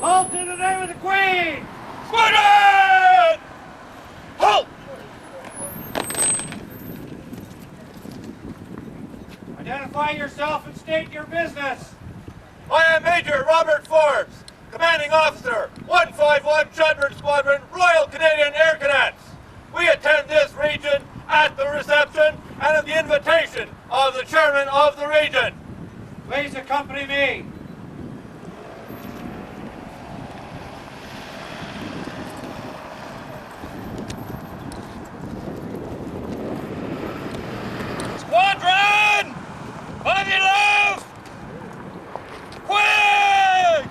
Halt in the name of the Queen! Squadron! Halt! Identify yourself and state your business. I am Major Robert Forbes, Commanding Officer, 151 Chadburn Squadron, Royal Canadian Air Cadets. We attend this region at the reception and at the invitation of the Chairman of the region. Please accompany me. Squadron! On your left! Quick!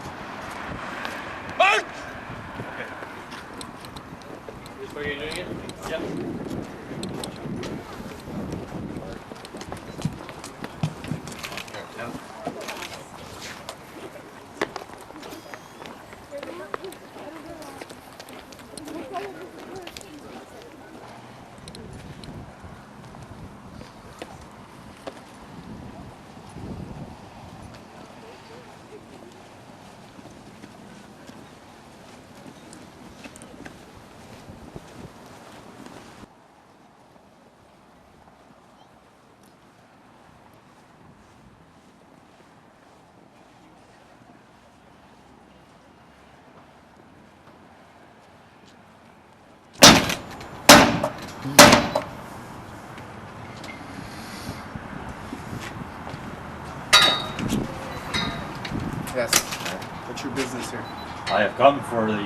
March! Okay. This where you're doing it? Yep. Yes. What's your business here? I have come for the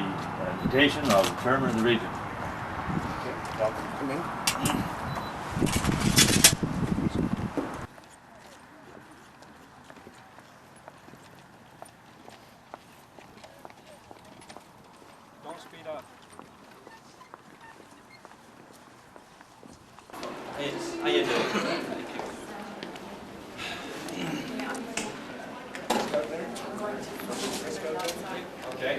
invitation of the Chairman of the region. Okay, welcome. Come in. Don't speed up. How you doing? Okay.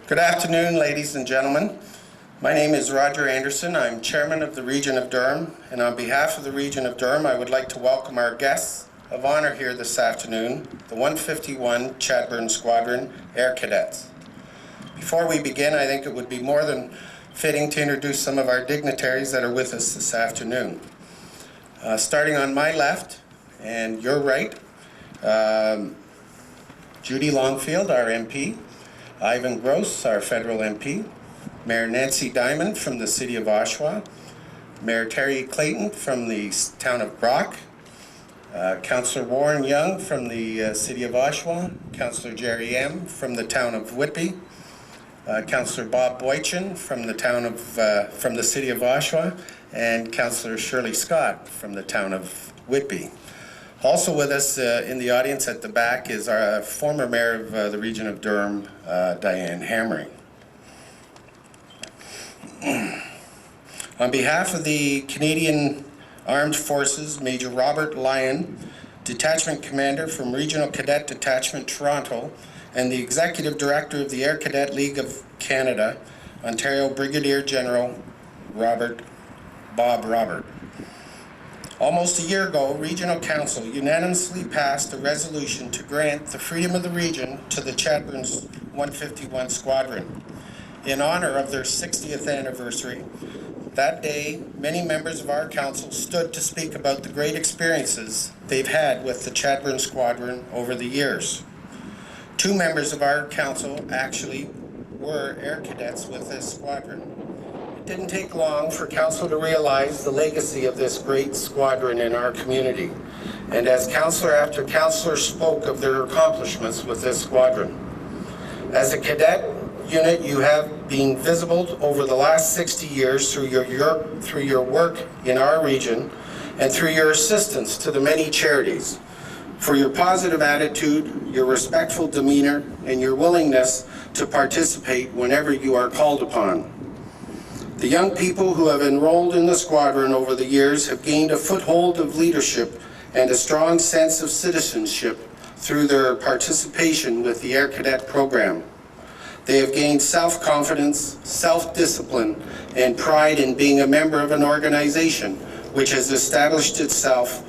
Good afternoon, ladies and gentlemen. My name is Roger Anderson. I'm Chairman of the Region of Durham, and on behalf of the Region of Durham, I would like to welcome our guests of honor here this afternoon, the 151 Chadburn Squadron Air Cadets. Before we begin, I think it would be more than fitting to introduce some of our dignitaries that are with us this afternoon. Starting on my left and your right, Judy Longfield, our MP, Ivan Gross, our federal MP, Mayor Nancy Diamond from the City of Oshawa, Mayor Terry Clayton from the town of Brock, Councillor Warren Young from the city of Oshawa, Councillor Jerry M. from the town of Whitby, Councillor Bob Boychin from the city of Oshawa, and Councillor Shirley Scott from the town of Whitby. Also with us in the audience at the back is our former mayor of the region of Durham, Diane Hamry. On behalf of the Canadian Armed Forces, Major Robert Lyon, Detachment Commander from Regional Cadet Detachment Toronto, and the Executive Director of the Air Cadet League of Canada, Ontario Brigadier General Bob Robert. Almost a year ago, Regional Council unanimously passed a resolution to grant the Freedom of the Region to the Chadburn 151 Squadron in honor of their 60th anniversary. That day, many members of our council stood to speak about the great experiences they've had with the Chadburn Squadron over the years. 2 members of our council actually were air cadets with this squadron. It didn't take long for council to realize the legacy of this great squadron in our community, and as councillor after councillor spoke of their accomplishments with this squadron. As a cadet unit, you have been visible over the last 60 years through your work in our region and through your assistance to the many charities, for your positive attitude, your respectful demeanor, and your willingness to participate whenever you are called upon. The young people who have enrolled in the squadron over the years have gained a foothold of leadership and a strong sense of citizenship through their participation with the Air Cadet program. They have gained self-confidence, self-discipline, and pride in being a member of an organization which has established itself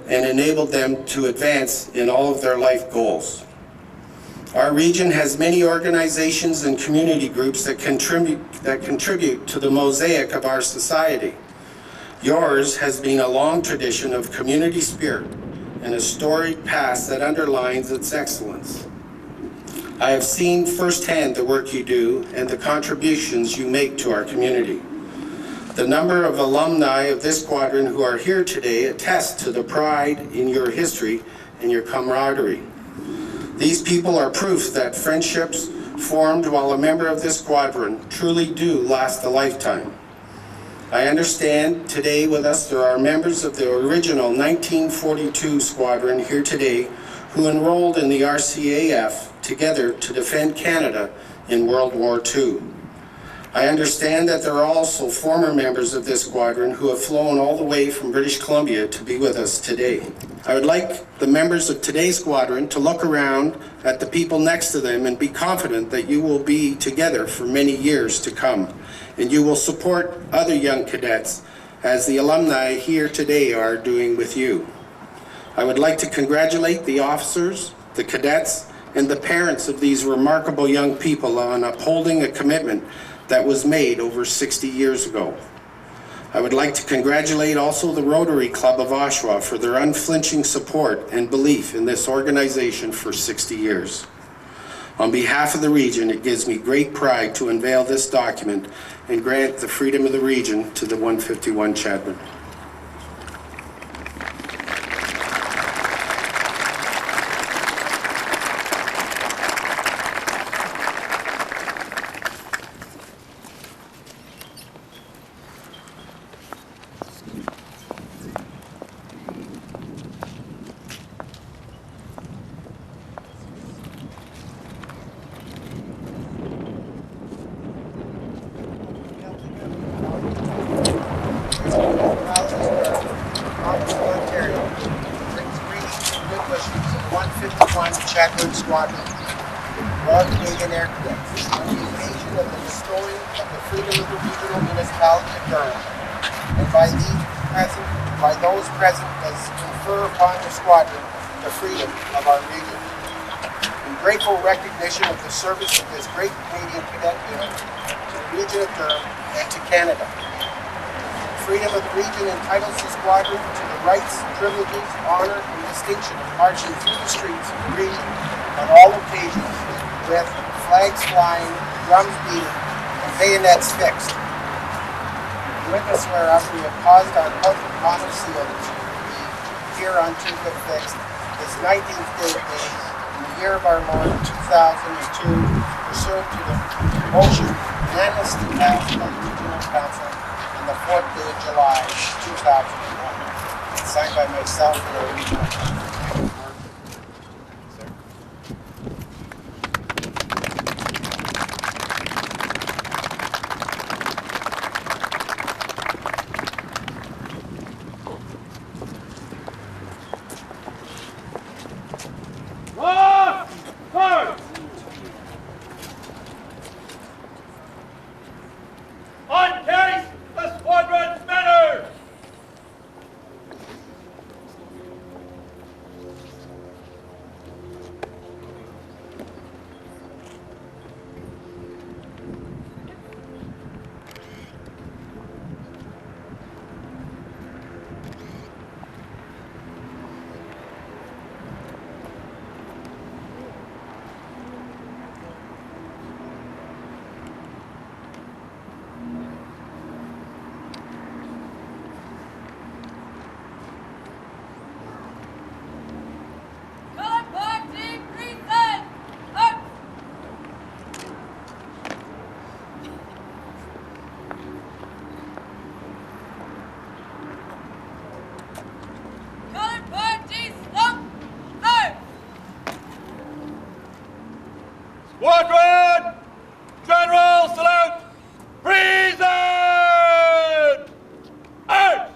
and enabled them to advance in all of their life goals. Our region has many organizations and community groups that contribute to the mosaic of our society. Yours has been a long tradition of community spirit and a storied past that underlines its excellence. I have seen firsthand the work you do and the contributions you make to our community. The number of alumni of this squadron who are here today attest to the pride in your history and your camaraderie. These people are proof that friendships formed while a member of this squadron truly do last a lifetime. I understand today with us there are members of the original 1942 squadron here today who enrolled in the RCAF together to defend Canada in World War II. I understand that there are also former members of this squadron who have flown all the way from British Columbia to be with us today. I would like the members of today's squadron to look around at the people next to them and be confident that you will be together for many years to come, and you will support other young cadets as the alumni here today are doing with you. I would like to congratulate the officers, the cadets, and the parents of these remarkable young people on upholding a commitment that was made over 60 years ago. I would like to congratulate also the Rotary Club of Oshawa for their unflinching support and belief in this organization for 60 years. On behalf of the region, it gives me great pride to unveil this document and grant the Freedom of the Region to the 151 Chadburn. Chadburn Squadron, Royal Canadian Air Cadets, on the occasion of the bestowing of the Freedom of the Regional Municipality of Durham, and by those present as confer upon the squadron the freedom of our region. In grateful recognition of the service of this great Canadian cadet unit to the region of Durham and to Canada. Freedom of the region entitles the squadron to the rights, privileges, honor, and distinction of marching through the streets of the region on all occasions with flags flying, drums beating, and bayonets fixed. witness whereof we have caused our common seal to be hereunto fixed this 19th day of May, in the year of our Lord 2002, pursuant to the motion unanimously passed by the Regional Council on the 4th day of July 2001. It's signed by myself and our Regional Council. Squadron! General salute! Present! Arms!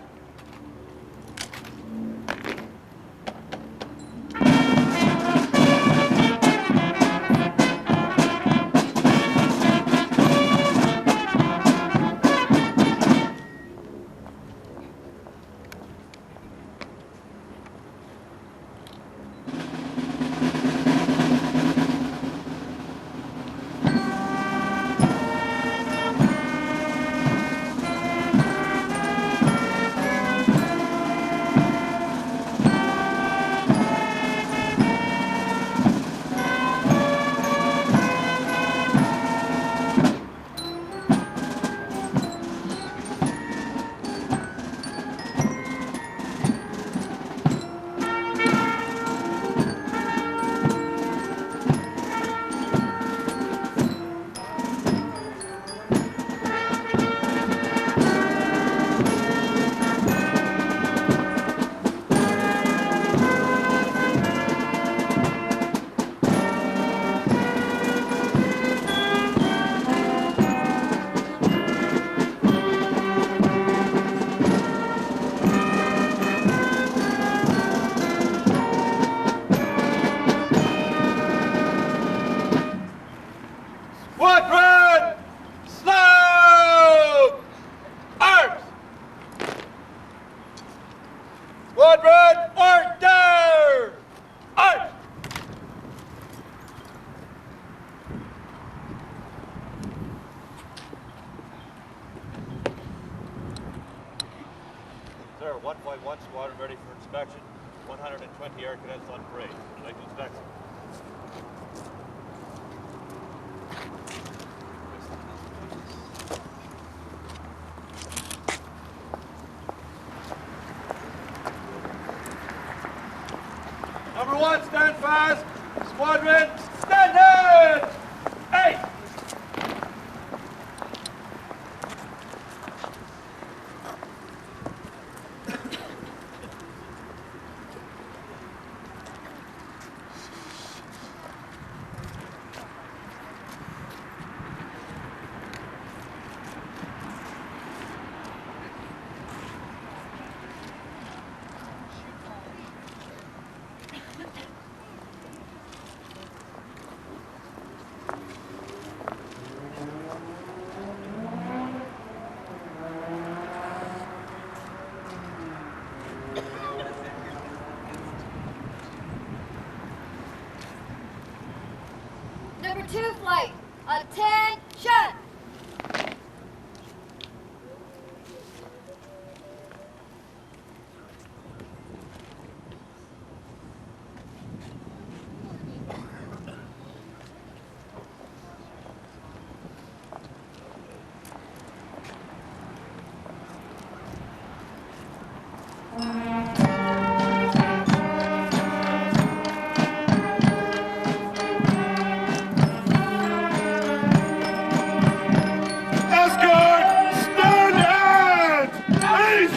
Squadron! Slow! Arms! Squadron, order! Arms! Sir, 1.1 squadron ready for inspection. 120 air cadets on parade. Like inspection. Number one, stand fast. Squadron, stand in! 8! Number 2 flight, attention! Escort, stand at east!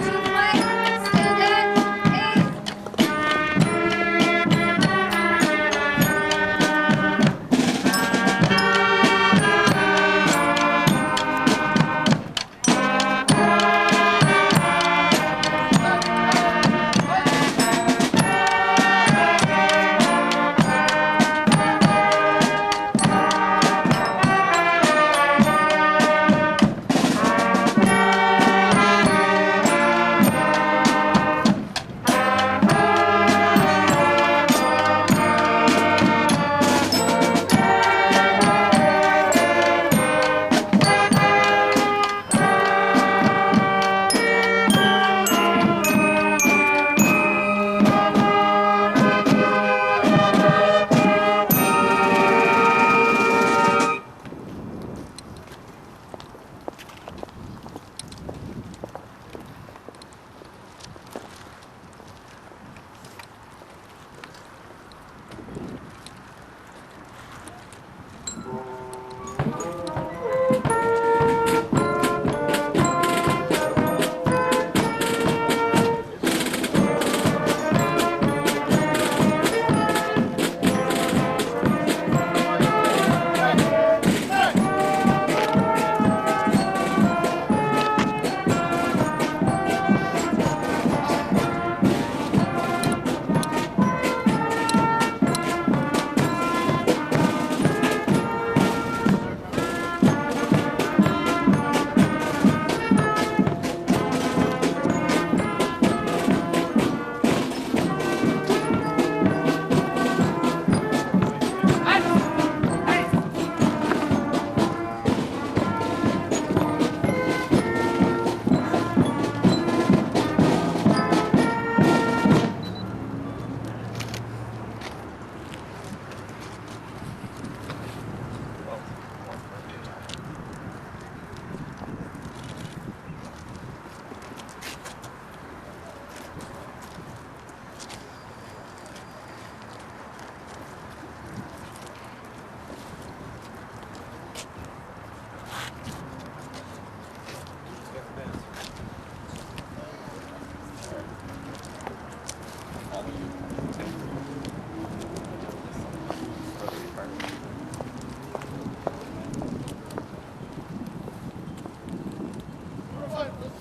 Two flight, stand at east.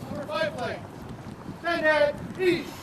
Number 5 flight, stand at east!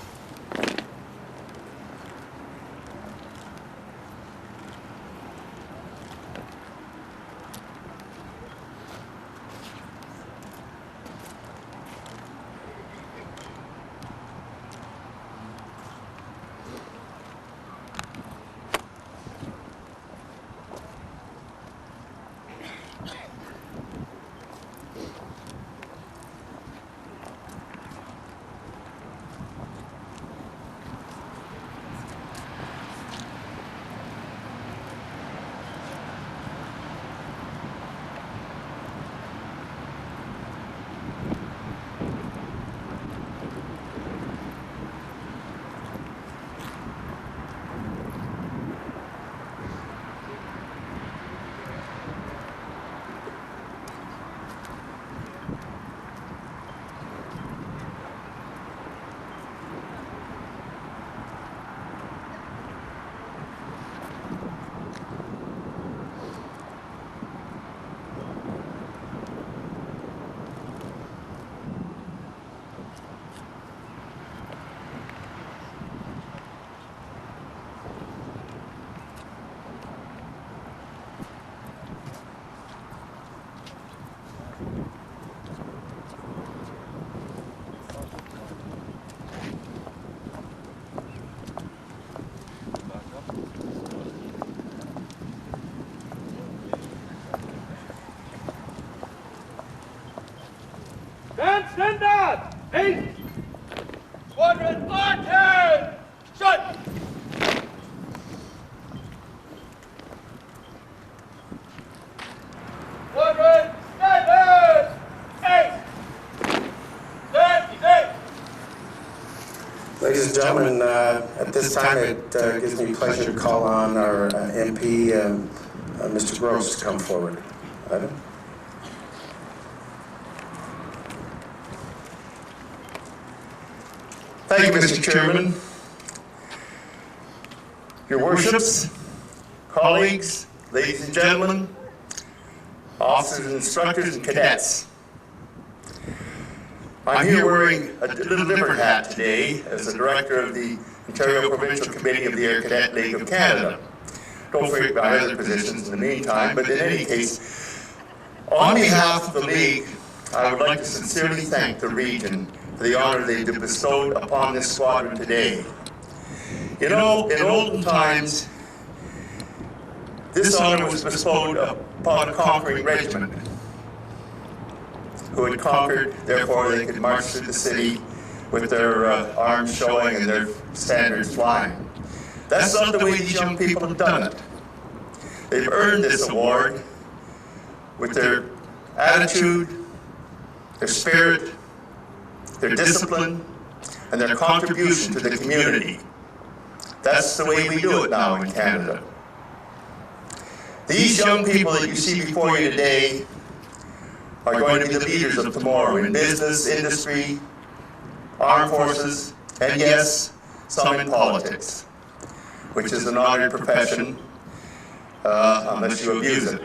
stand down. 8. Squadron attention! Squadron stand 8. Ladies and gentlemen, at this time it gives me pleasure to call on our MP, Mr. Gross, to come forward. Ivan? Thank you, Mr. Chairman. Your worships, colleagues, ladies and gentlemen, officers, instructors, and cadets. I'm here wearing a little different hat today as the director of the Ontario Provincial Committee of the Air Cadet League of Canada. Don't forget my other positions in the meantime, but in any case, on behalf of the League, I would like to sincerely thank the region for the honor they've bestowed upon this squadron today. You know, in olden times, this honor was bestowed upon a conquering regiment who had conquered, therefore they could march through the city with their arms showing and their standards flying. That's not the way these young people have done it. They've earned this award with their attitude, their spirit, their discipline, and their contribution to the community. That's the way we do it now in Canada. These young people that you see before you today are going to be the leaders of tomorrow in business, industry, armed forces, and yes, some in politics, which is an honored profession unless you abuse it.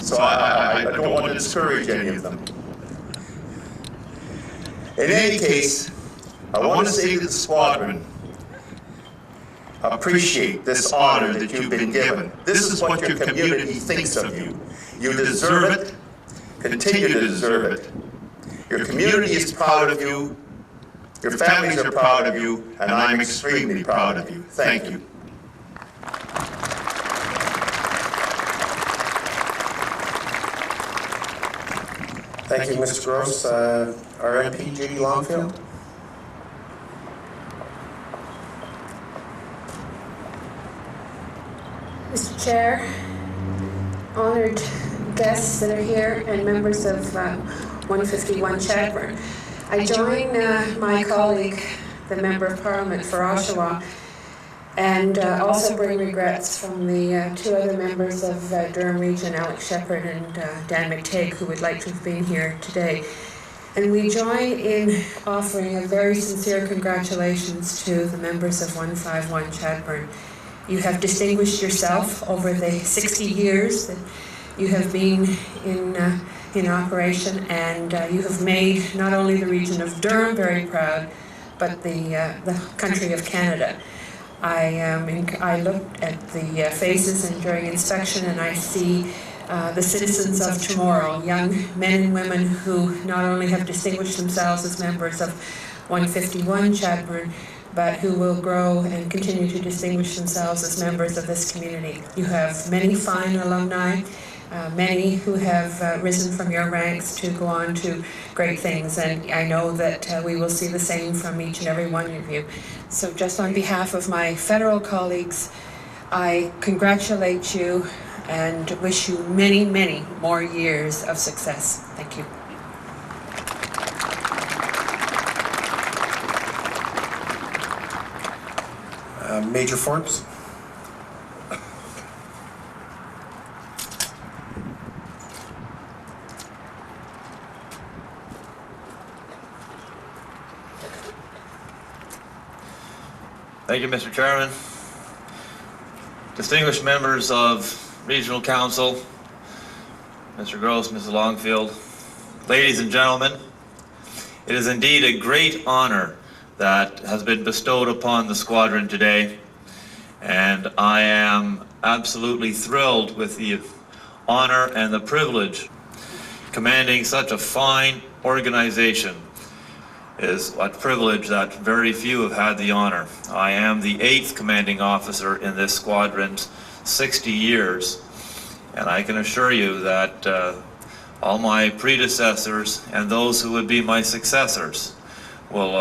So I don't want to discourage any of them. In any case, I want to say to the squadron, appreciate this honor that you've been given. This is what your community thinks of you. You deserve it. Continue to deserve it. Your community is proud of you. Your families are proud of you, and I'm extremely proud of you. Thank you. Thank you, Mr. Gross. Our MP, Judy Longfield. Mr. Chair, honored guests that are here, and members of 151 Chadburn. I join my colleague, the Member of Parliament for Oshawa, and also bring regrets from the two other members of Durham Region, Alex Shepherd and Dan McTague, who would like to have been here today. And we join in offering a very sincere congratulations to the members of 151 Chadburn. You have distinguished yourself over the 60 years that you have been in operation, and you have made not only the region of Durham very proud, but the country of Canada. I looked at the faces and during inspection, and I see the citizens of tomorrow, young men and women who not only have distinguished themselves as members of 151 Chadburn, but who will grow and continue to distinguish themselves as members of this community. You have many fine alumni, many who have risen from your ranks to go on to great things, and I know that we will see the same from each and every one of you. So just on behalf of my federal colleagues, I congratulate you and wish you many, many more years of success. Thank you. Major Forbes. Thank you, Mr. Chairman. Distinguished members of Regional Council, Mr. Gross, Mrs. Longfield, ladies and gentlemen, it is indeed a great honor that has been bestowed upon the squadron today, and I am absolutely thrilled with the honor and the privilege. Commanding such a fine organization is a privilege that very few have had the honor. I am the 8th commanding officer in this squadron's 60 years, and I can assure you that all my predecessors and those who would be my successors will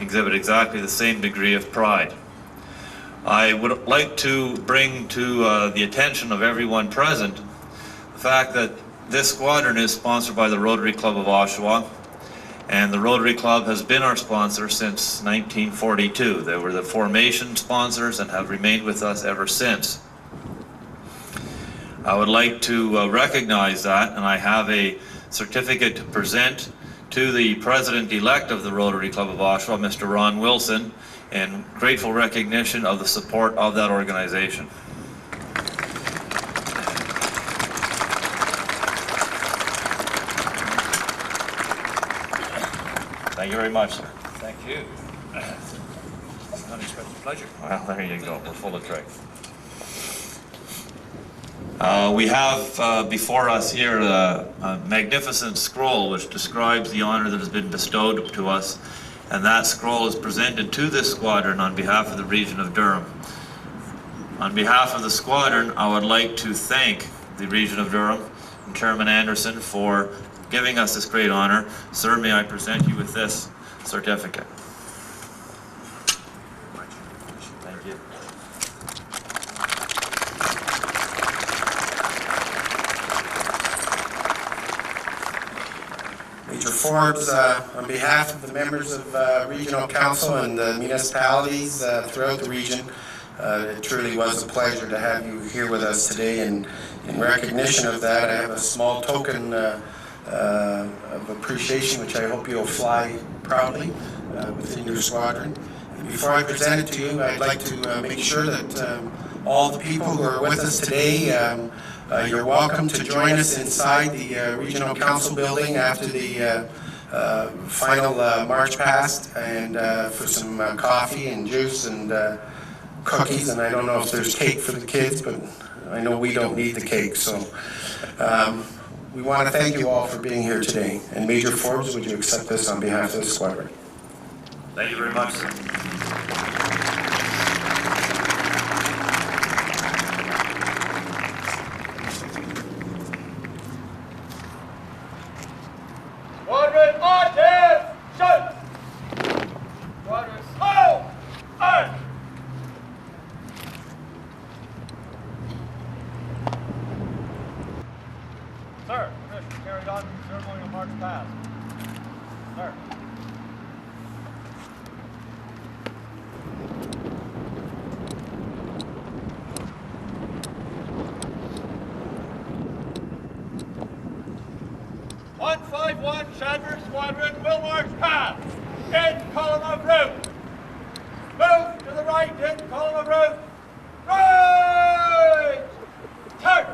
exhibit exactly the same degree of pride. I would like to bring to the attention of everyone present the fact that this squadron is sponsored by the Rotary Club of Oshawa, and the Rotary Club has been our sponsor since 1942. They were the formation sponsors and have remained with us ever since. I would like to recognize that, and I have a certificate to present to the President-elect of the Rotary Club of Oshawa, Mr. Ron Wilson, in grateful recognition of the support of that organization. Thank you very much, sir. Thank you. Unexpected pleasure. Well, there you go. We're full of tricks. We have before us here a magnificent scroll which describes the honor that has been bestowed to us, and that scroll is presented to this squadron on behalf of the Region of Durham. On behalf of the squadron, I would like to thank the Region of Durham and Chairman Anderson for giving us this great honor. Sir, may I present you with this certificate? Thank you. Major Forbes, on behalf of the members of Regional Council and the municipalities throughout the region, it truly was a pleasure to have you here with us today, and in recognition of that, I have a small token of appreciation which I hope you'll fly proudly within your squadron. And before I present it to you, I'd like to make sure that all the people who are with us today, you're welcome to join us inside the Regional Council building after the final march past, and for some coffee and juice and cookies, and I don't know if there's cake for the kids, but I know we don't need the cake. So we want to thank you all for being here today. And Major Forbes, would you accept this on behalf of the squadron? Thank you very much, sir. Squadron attention! Squadron slow! Arch! Sir, permission carried on ceremonial march past. Sir. Chadburn Squadron will march past in column of route. Move to the right in column of route. Right! Turn!